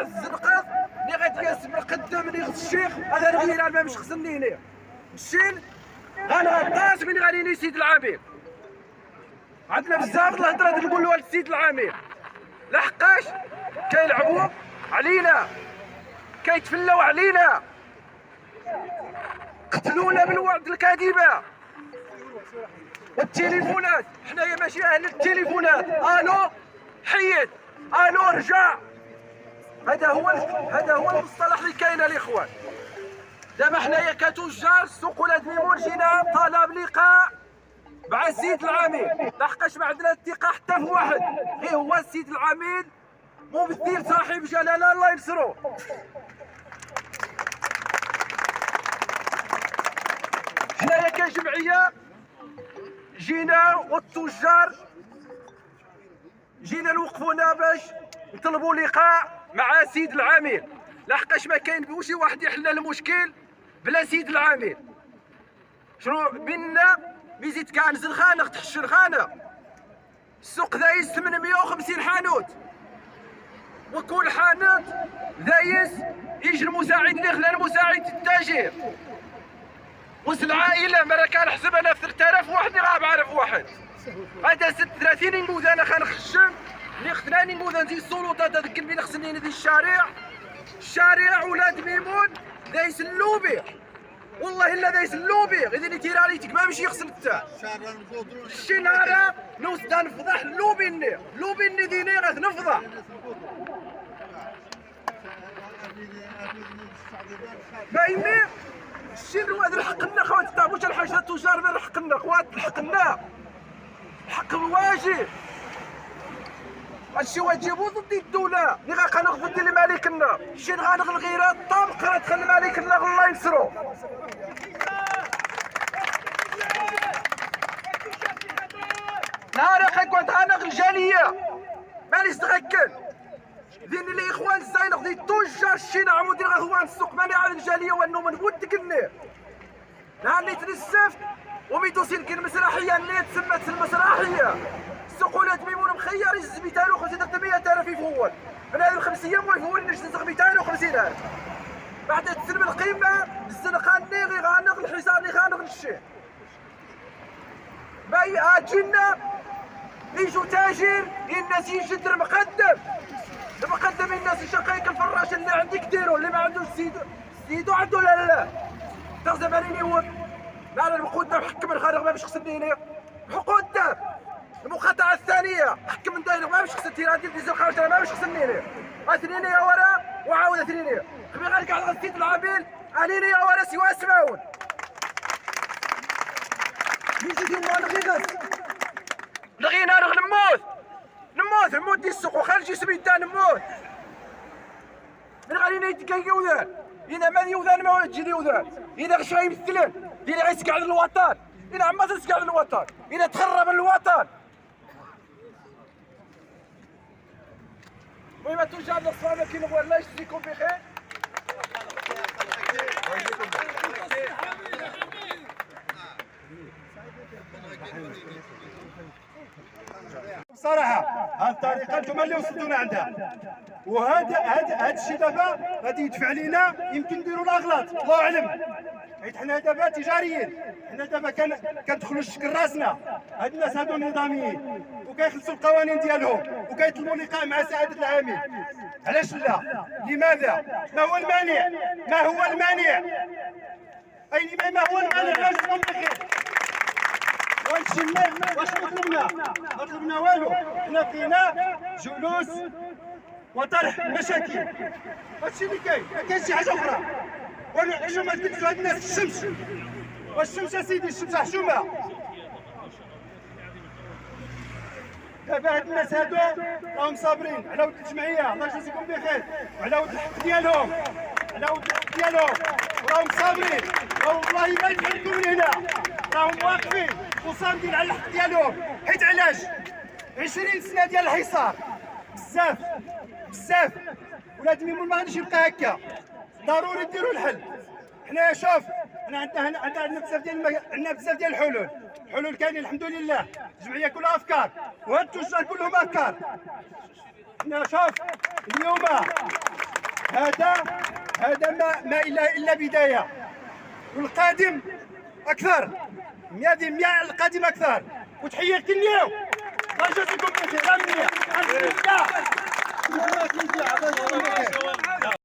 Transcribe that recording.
الزرع الزنقط اللي غيتياسم القدام من يغز الشيخ هذا الهلال ما مش خصني هنا الشيل غنغطاس من غادي سيد العامل. عندنا بزاف د الهضرات نقولوها للسيد العامل لحقاش كيلعبوا علينا كيتفلاو علينا قتلونا بالوعد الكاذبه والتليفونات. حنايا ماشي اهل التليفونات. الو حيد، الو رجع. هذا هو المصطلح اللي كاين الاخوان. دابا حنايا كتجار السوق ولاد ميمون جينا طلب لقاء مع السيد العميد لحقاش ما عندنا الثقه حتى في واحد غير هو السيد العميد ممثل صاحب جلاله الله ينصرو. حنايا كجمعيه جينا والتجار جينا نوقفونا باش نطلبوا لقاء مع سيد العامل لحقاش ما كاين بوشي واحد يحل المشكل بلا سيد العامل. شنو بينا فيزيت كنز الخانق تحت الخانه السوق دايز 850 حانوت وكل حانوت دايز يجي المساعد اللي خلى المساعد التاجر وسط العائله ما راه كنحسب انا في 3000 واحد اللي غاب عارف واحد هذا 30 نموذج انا خنخشم اللي خصناني نموذج نزيد السلطات هذاك اللي خصني ندير الشارع ولاد ميمون دايس اللوبي والله الا دايس اللوبي غير اللي تيراليتك ما مشي يغسل حتى شي نهار نوصل نفضح اللوبي ديني غتنفضح. باينين الشيء هذا الحق لنا خوات الطابوت الحاجه التجار من الحق لنا خوات الحق لنا الحق الواجب. هادشي واجبو ضد الدوله اللي غنغفل ديال مالكنا شي غنغ الغيره الطابق غتخلي مالكنا الله ينصرو. نهار كنت غنغ الجاليه ماليش تغكل دين الاخوان الزاينق ديال التجار شي نعمو ديال غهوان السوق ماني على الجاليه وانه من ودكني نهار اللي تنسفت وميتو سلك المسرحيه اللي تسمت المسرحيه السوق ولاد ميمون مخير يجز 250 حتى 100,000 يفول من هذه ال5 ايام ويفول نجز 250,000 بعد تسلم القيمه الزنقه اللي غانغ الحصان اللي غانغ الشيء باي اجينا يجوا تاجر الناس يجدر المقدم الناس الشقايق الفراش اللي عندك ديرو اللي ما عندوش سيدو عنده لا تغزب عليني هو لا المقدم حكم الخارج ما باش خصني هنا قدام المقاطعه الثانيه حكم من داير ما باش خصني هنا ديال الزرقاء ما باش خصني هنا اثنين يا ورا وعاود اثنين خبي غير على السيد العامل انيني يا ورا سوا اسمعون يجي ديال الغيغاس لغينا رغ نموت ديال السوق وخارج سميتها نموت من غادي يتكايو ذا إذا ما يوذان ما تجي يوذان إذا غش غيمثلن إذا غيسكع على الوطن إذا عما تسكع على الوطن إذا تخرب الوطن. المهم تجار الصوالح كي نبغي الله يجزيكم بخير. بصراحه هذه الطريقه انتم اللي وصلتونا عندها وهذا الشيء دابا غادي يدفع لينا يمكن نديروا الاغلاط الله اعلم حيت حنا دابا تجاريين حنا دابا كندخلوا نشكل راسنا هاد الناس هادو نظاميين وكيخلصوا القوانين ديالهم وكيطلبوا لقاء مع سعاده العامل. علاش لا؟ لماذا؟ ما هو المانع؟ اي ما هو المانع باش نكون بخير؟ واش طلبنا والو حنا بقينا جلوس وطرح مشاكل هادشي اللي كاين ما كاينش شي حاجه اخرى. والحشومه تبدلوا هاد الناس الشمس والشمس يا سيدي الشمس حشومه. دابا هاد الناس هادو راهم صابرين على ود الجمعيه الله يجازيكم بخير وعلى ود الحق ديالهم وراهم صابرين والله ما يفهمكم من هنا راهم واقفين وصامدين على الحق ديالهم. حيت علاش 20 سنه ديال الحصار بزاف ولاد ميمون ما غاديش يبقى هكا ضروري ديروا الحل. حنايا شوف حنا عندنا بزاف ديال الحلول كاينين الحمد لله. الجمعيه كلها افكار وهاد التجار كلهم افكار. حنا شوف اليوم هذا ما الا بدايه، والقادم اكثر. 100% القادم اكثر. وتحياتي اليوم. الله يجازيكم بخير.